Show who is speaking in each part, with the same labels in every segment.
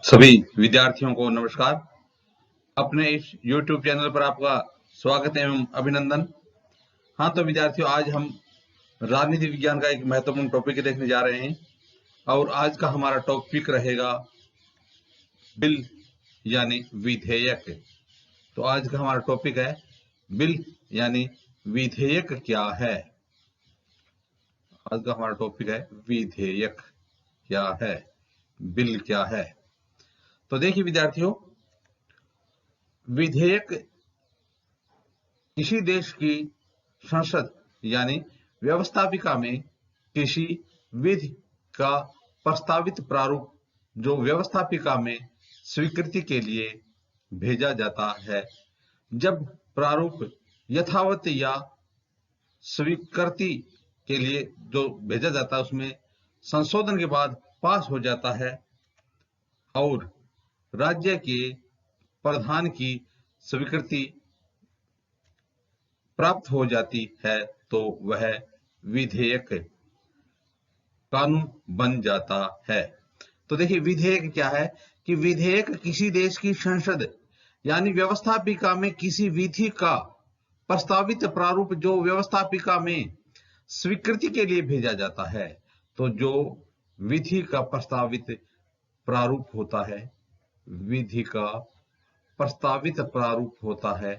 Speaker 1: सभी विद्यार्थियों को नमस्कार। अपने इस YouTube चैनल पर आपका स्वागत एवं अभिनंदन। हाँ, तो विद्यार्थियों, आज हम राजनीति विज्ञान का एक महत्वपूर्ण टॉपिक देखने जा रहे हैं और आज का हमारा टॉपिक रहेगा बिल यानी विधेयक। तो आज का हमारा टॉपिक है बिल यानी विधेयक क्या है। आज का हमारा टॉपिक है विधेयक क्या है, बिल क्या है। तो देखिए विद्यार्थियों, विधेयक किसी देश की संसद यानी व्यवस्थापिका में किसी विधि का प्रस्तावित प्रारूप जो व्यवस्थापिका में स्वीकृति के लिए भेजा जाता है। जब प्रारूप यथावत या स्वीकृति के लिए जो भेजा जाता है उसमें संशोधन के बाद पास हो जाता है और राज्य के प्रधान की स्वीकृति प्राप्त हो जाती है तो वह विधेयक कानून बन जाता है। तो देखिए विधेयक क्या है कि विधेयक किसी देश की संसद यानी व्यवस्थापिका में किसी विधि का प्रस्तावित प्रारूप जो व्यवस्थापिका में स्वीकृति के लिए भेजा जाता है। तो जो विधि का प्रस्तावित प्रारूप होता है, विधि का प्रस्तावित प्रारूप होता है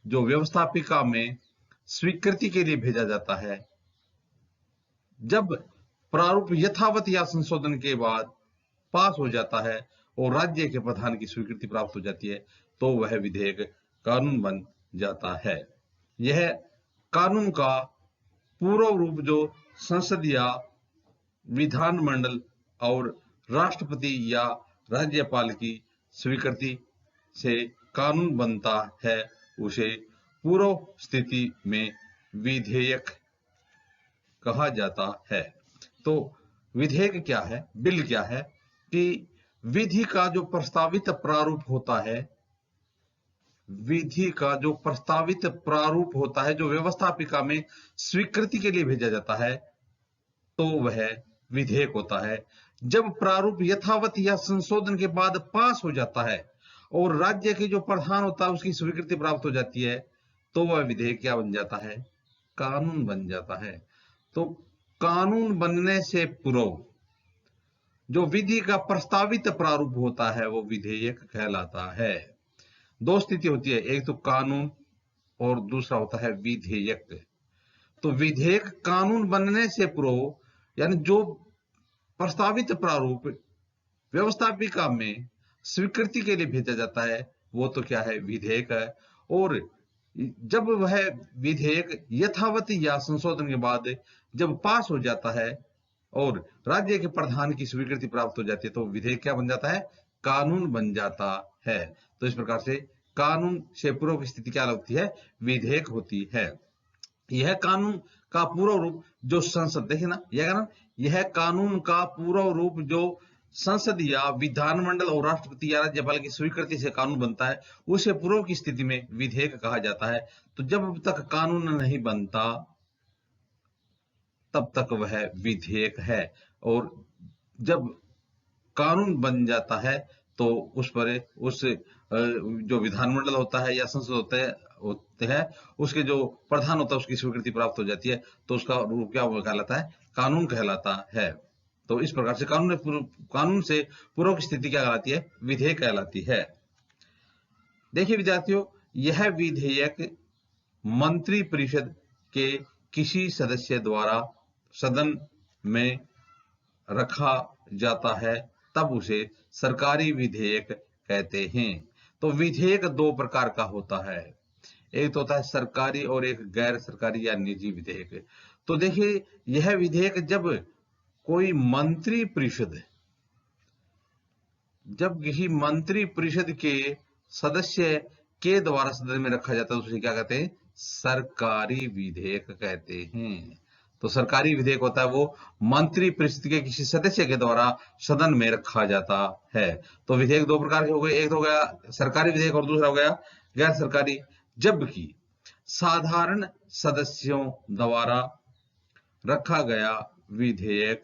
Speaker 1: जो व्यवस्थापिका में स्वीकृति के लिए भेजा जाता है। जब प्रारूप यथावत या संशोधन के बाद पास हो जाता है और राज्य के प्रधान की स्वीकृति प्राप्त हो जाती है तो वह विधेयक कानून बन जाता है। यह कानून का पूर्व रूप जो संसद या विधानमंडल और राष्ट्रपति या राज्यपाल की स्वीकृति से कानून बनता है उसे पूर्व स्थिति में विधेयक कहा जाता है। तो विधेयक क्या है, बिल क्या है कि विधि का जो प्रस्तावित प्रारूप होता है, विधि का जो प्रस्तावित प्रारूप होता है जो व्यवस्थापिका में स्वीकृति के लिए भेजा जाता है तो वह विधेयक होता है। जब प्रारूप यथावत या संशोधन के बाद पास हो जाता है और राज्य के जो प्रधान होता है उसकी स्वीकृति प्राप्त हो जाती है तो वह विधेयक क्या बन जाता है, कानून बन जाता है। तो कानून बनने से पूर्व जो विधि का प्रस्तावित प्रारूप होता है वो विधेयक कहलाता है। दो स्थिति होती है, एक तो कानून और दूसरा होता है विधेयक। तो विधेयक कानून बनने से पूर्व यानी जो प्रस्तावित प्रारूप व्यवस्थापिका में स्वीकृति के लिए भेजा जाता है वो तो क्या है, विधेयक है। और जब वह विधेयक यथावत या संशोधन के बाद जब पास हो जाता है और राज्य के प्रधान की स्वीकृति प्राप्त हो जाती है तो विधेयक क्या बन जाता है, कानून बन जाता है। तो इस प्रकार से कानून से पूर्व की स्थिति क्या होती है, विधेयक होती है। यह कानून का पूर्व रूप जो संसद, देखिए ना, यह कानून का पूर्व रूप जो संसद या विधानमंडल और राष्ट्रपति या राज्यपाल की स्वीकृति से कानून बनता है उसे पूर्व की स्थिति में विधेयक कहा जाता है। तो जब तक कानून नहीं बनता तब तक वह विधेयक है और जब कानून बन जाता है तो उस पर उस जो विधानमंडल होता है या संसद होते हैं उसके जो प्रधान होता है उसकी स्वीकृति प्राप्त हो जाती है तो उसका रूप क्या कहलाता है, कानून कहलाता है। तो इस प्रकार से कानून से पूर्व की स्थिति क्या कहलाती है, विधेयक कहलाती है। देखिए विद्यार्थियों, यह विधेयक मंत्री परिषद के किसी सदस्य द्वारा सदन में रखा जाता है तब उसे सरकारी विधेयक कहते हैं। तो विधेयक दो प्रकार का होता है, एक तो होता है सरकारी और एक गैर सरकारी या निजी विधेयक। तो देखिए यह विधेयक जब कोई मंत्री परिषद, जब किसी मंत्री परिषद के सदस्य के द्वारा सदन में रखा जाता है तो उसे क्या कहते हैं, सरकारी विधेयक कहते हैं। तो सरकारी विधेयक होता है वो मंत्री परिषद के किसी सदस्य के द्वारा सदन में रखा जाता है। तो विधेयक दो प्रकार के हो गए, एक तो हो गया सरकारी विधेयक और दूसरा हो गया गैर सरकारी। जबकि साधारण सदस्यों द्वारा रखा गया विधेयक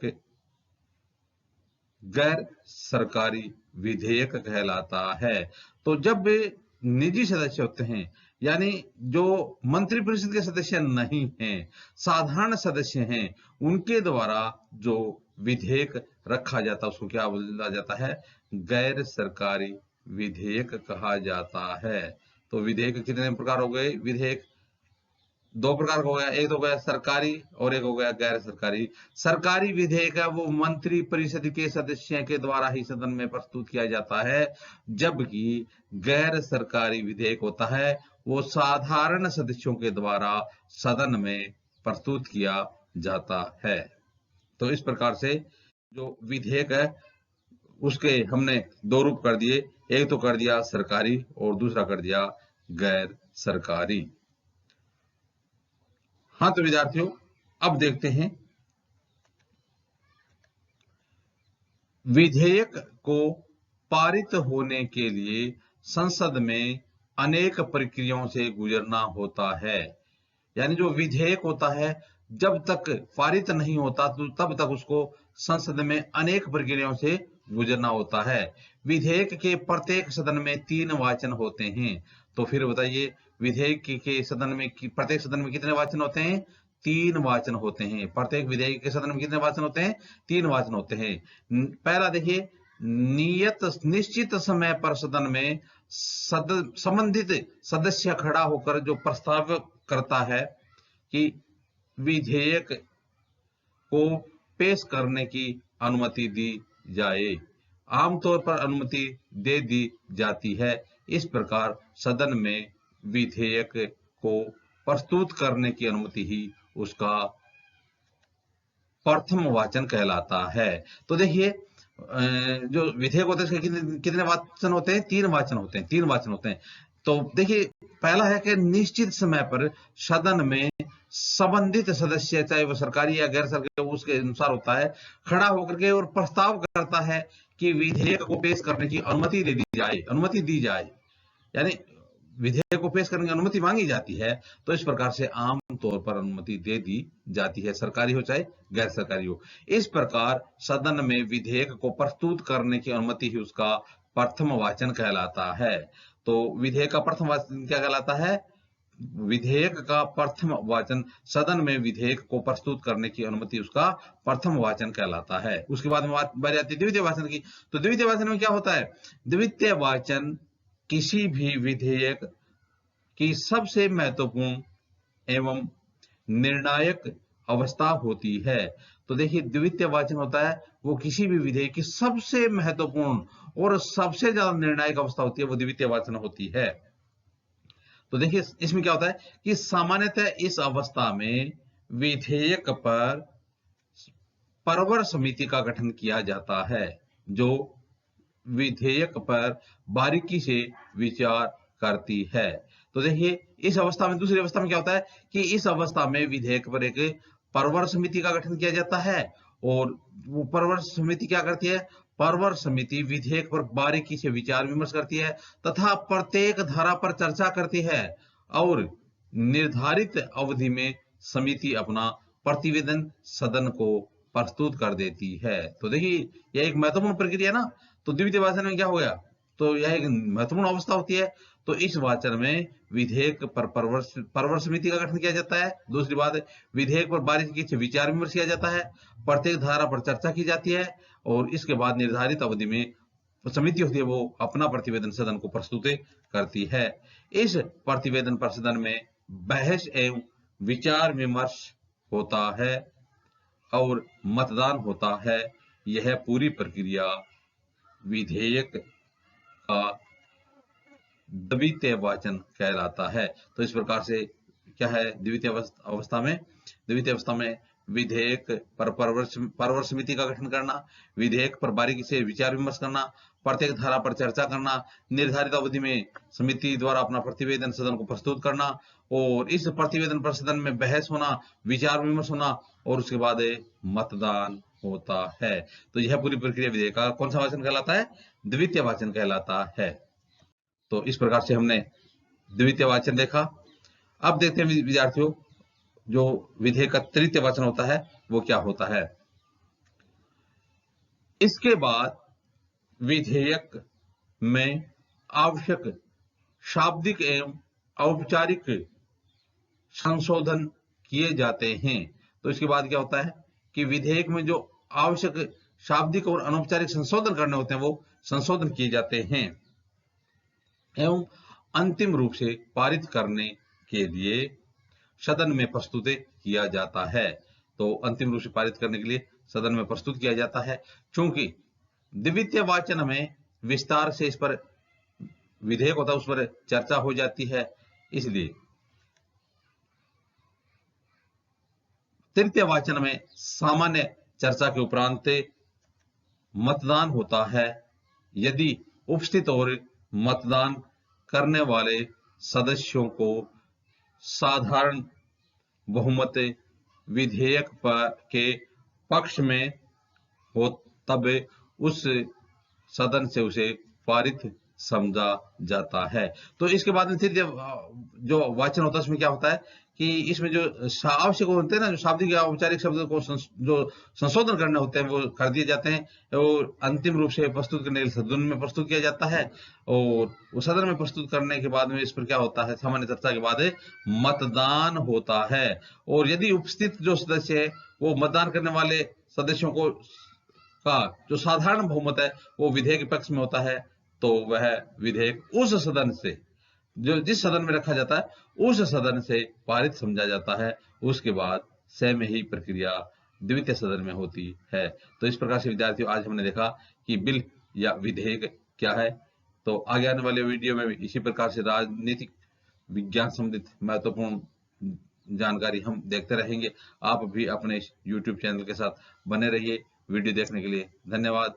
Speaker 1: गैर सरकारी विधेयक कहलाता है। तो जब वे निजी सदस्य होते हैं, यानी जो मंत्रिपरिषद के सदस्य नहीं हैं, साधारण सदस्य हैं, उनके द्वारा जो विधेयक रखा जाता है उसको क्या बोला जाता है? गैर सरकारी विधेयक कहा जाता है। तो विधेयक कितने प्रकार हो गए? विधेयक दो प्रकार का हो गया, एक तो हो गया सरकारी और एक हो गया गैर सरकारी। सरकारी विधेयक है वो मंत्री परिषद के सदस्यों के द्वारा ही सदन में प्रस्तुत किया जाता है, जबकि गैर सरकारी विधेयक होता है वो साधारण सदस्यों के द्वारा सदन में प्रस्तुत किया जाता है। तो इस प्रकार से जो विधेयक है उसके हमने दो रूप कर दिए, एक तो कर दिया सरकारी और दूसरा कर दिया गैर सरकारी। हाँ तो विद्यार्थियों, अब देखते हैं विधेयक को पारित होने के लिए संसद में अनेक प्रक्रियाओं से गुजरना होता है। यानी जो विधेयक होता है जब तक पारित नहीं होता तो तब तक उसको संसद में अनेक प्रक्रियाओं से गुजरना होता है। विधेयक के प्रत्येक सदन में 3 वाचन होते हैं। तो फिर बताइए, विधेयक के सदन में प्रत्येक सदन में कितने वाचन होते हैं? 3 वाचन होते हैं। प्रत्येक विधेयक के सदन में कितने वाचन होते हैं? 3 वाचन होते हैं। पहला देखिए, निश्चित समय पर सदन में संबंधित सदस्य खड़ा होकर जो प्रस्ताव करता है कि विधेयक को पेश करने की अनुमति दी जाए। आमतौर पर अनुमति दे दी जाती है। इस प्रकार सदन में विधेयक को प्रस्तुत करने की अनुमति ही उसका प्रथम वाचन कहलाता है। तो देखिए, जो विधेयक होते हैं उसके कितने वाचन होते हैं? 3 वाचन होते हैं। 3 वाचन होते हैं। तो देखिए, पहला है कि निश्चित समय पर सदन में संबंधित सदस्य, चाहे वो सरकारी या गैर सरकारी, उसके अनुसार होता है, खड़ा होकर के और प्रस्ताव करता है कि विधेयक को पेश करने की अनुमति दे दी जाए, अनुमति दी जाए, यानी विधेयक को पेश करने की अनुमति मांगी जाती है। तो इस प्रकार से आम तौर पर अनुमति दे दी जाती है, सरकारी हो चाहे गैर सरकारी हो। इस प्रकार सदन में विधेयक को प्रस्तुत करने की अनुमति ही उसका प्रथम वाचन कहलाता है। तो विधेयक का प्रथम वाचन क्या कहलाता है? विधेयक का प्रथम वाचन, सदन में विधेयक को प्रस्तुत करने की अनुमति उसका प्रथम वाचन कहलाता है। उसके बाद में बारी आती है द्वितीय वाचन की। तो द्वितीय वाचन में क्या होता है? द्वितीय वाचन किसी भी विधेयक की सबसे महत्वपूर्ण एवं निर्णायक अवस्था होती है। तो देखिए, द्वितीय वाचन होता है वो किसी भी विधेयक की सबसे महत्वपूर्ण और सबसे ज्यादा निर्णायक अवस्था होती है, वो द्वितीय वाचन होती है। तो देखिए, इसमें क्या होता है कि सामान्यतः इस अवस्था में विधेयक पर परवर समिति का गठन किया जाता है, जो विधेयक पर बारीकी से विचार करती है। तो देखिए, इस अवस्था में, दूसरी अवस्था में क्या होता है कि इस अवस्था में विधेयक पर एक परवर समिति का गठन किया जाता है, और वो परवर समिति क्या करती है? परवर समिति विधेयक पर बारीकी से विचार विमर्श करती है तथा प्रत्येक धारा पर चर्चा करती है, और निर्धारित अवधि में समिति अपना प्रतिवेदन सदन को प्रस्तुत कर देती है। तो देखिए, यह एक महत्वपूर्ण प्रक्रिया है ना। तो द्वितीय वाचन में क्या हो गया? तो यह एक महत्वपूर्ण अवस्था होती है। तो इस वाचन में विधेयक पर परवर समिति का गठन किया जाता है। दूसरी बात, विधेयक पर बारीकी से विचार विमर्श किया जाता है, प्रत्येक धारा पर चर्चा की जाती है, और इसके बाद निर्धारित अवधि में समिति होती है वो अपना प्रतिवेदन सदन को प्रस्तुत करती है। इस प्रतिवेदन पर सदन में बहस एवं विचार विमर्श होता है और मतदान होता है। यह पूरी प्रक्रिया विधेयक का द्वितीय वाचन कहलाता है। तो इस प्रकार से क्या है द्वितीय अवस्था में? द्वितीय अवस्था में विधेयक पर परवर समिति का गठन करना, विधेयक पर बारीकी से विचार विमर्श करना, प्रत्येक धारा पर चर्चा करना, निर्धारित अवधि में समिति द्वारा अपना प्रतिवेदन सदन को प्रस्तुत करना, और इस प्रतिवेदन पर सदन में बहस होना, विचार विमर्श होना, और उसके बाद मतदान होता है। तो यह पूरी प्रक्रिया विधेयक का कौन सा वाचन कहलाता है? द्वितीय वाचन कहलाता है। तो इस प्रकार से हमने द्वितीय वाचन देखा। अब देखते हैं विद्यार्थियों, जो विधेयक का तृतीय वाचन होता है वो क्या होता है। इसके बाद विधेयक में आवश्यक शाब्दिक एवं औपचारिक संशोधन किए जाते हैं। तो इसके बाद क्या होता है कि विधेयक में जो आवश्यक शाब्दिक और अनौपचारिक संशोधन करने होते हैं वो संशोधन किए जाते हैं एवं अंतिम रूप से पारित करने के लिए सदन में प्रस्तुत किया जाता है। तो अंतिम रूप से पारित करने के लिए सदन में प्रस्तुत किया जाता है। चूंकि द्वितीय वाचन में विस्तार से इस पर विधेयक होता है उस पर चर्चा हो जाती है, इसलिए तृतीय वाचन में सामान्य चर्चा के उपरांत मतदान होता है। यदि उपस्थित और मतदान करने वाले सदस्यों को साधारण बहुमत विधेयक के पक्ष में हो तब उस सदन से उसे पारित समझा जाता है। तो इसके बाद में फिर जो वाचन होता है उसमें क्या होता है कि इसमें जो आवश्यक होते हैं ना, जो शाब्दिक या औपचारिक शब्दों को जो संशोधन करने होते हैं वो कर दिए जाते हैं और अंतिम रूप से प्रस्तुत करने के लिए सदन में प्रस्तुत किया जाता है। और वो सदन में प्रस्तुत करने के बाद में इस पर क्या होता है, सामान्य चर्चा के बाद मतदान होता है। और यदि उपस्थित जो सदस्य है वो मतदान करने वाले सदस्यों को का जो साधारण बहुमत है वो विधेयक के पक्ष में होता है, तो वह विधेयक उस सदन से जो जिस सदन में रखा जाता है उस सदन से पारित समझा जाता है। उसके बाद स्वयं ही प्रक्रिया द्वितीय सदन में होती है। तो इस प्रकार से विद्यार्थियों आज हमने देखा कि बिल या विधेयक क्या है। तो आगे आने वाले वीडियो में भी इसी प्रकार से राजनीतिक विज्ञान संबंधित महत्वपूर्ण जानकारी हम देखते रहेंगे। आप भी अपने YouTube चैनल के साथ बने रहिए। वीडियो देखने के लिए धन्यवाद।